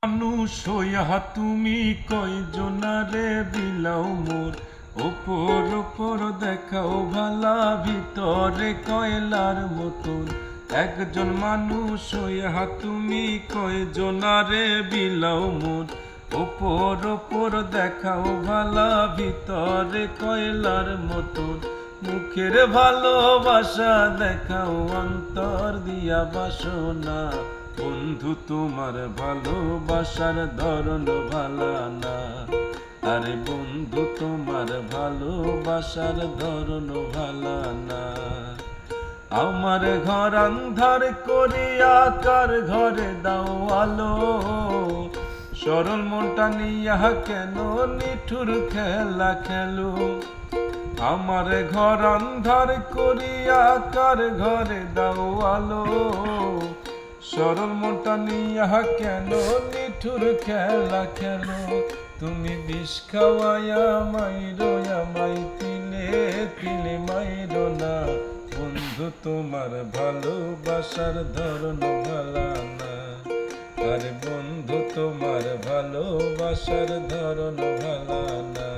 মানুষ হইয়া তুমি কয়জনারে বিলাও মোর, ওপর ওপর দেখাও ভালা ভিতরে কয়লার মতন। একজন মানুষ হইয়া তুমি কয়জনারে বিলাও মোর, ওপর ওপর দেখাও ভালা ভিতরে কয়লার মতন। মুখের ভালোবাসা দেখাও অন্তর দিয়া বাসনা, বন্ধু তোমার ভালোবাসার ধরন ভালা না। আরে বন্ধু তোমার ভালোবাসার ধরন ভালা না। আমার ঘর আন্ধার করিয়া কার ঘরে দাও আলো, সরল মনটা নিয়া কেন নিঠুর খেলা খেলো। আমার ঘর আন্ধার করিয়া কার ঘরে দাও আলো, সরল মনটা নিয়া কেন নিঠুর খেলা খেলো। তুমি বিষ খাওয়াইয়া মাইরো আমায় তিলে তিলে মাইরো না, বন্ধু তোমার ভালোবাসার ধরন ভালা না। আরে বন্ধু তোমার ভালোবাসার ধরন ভালা না।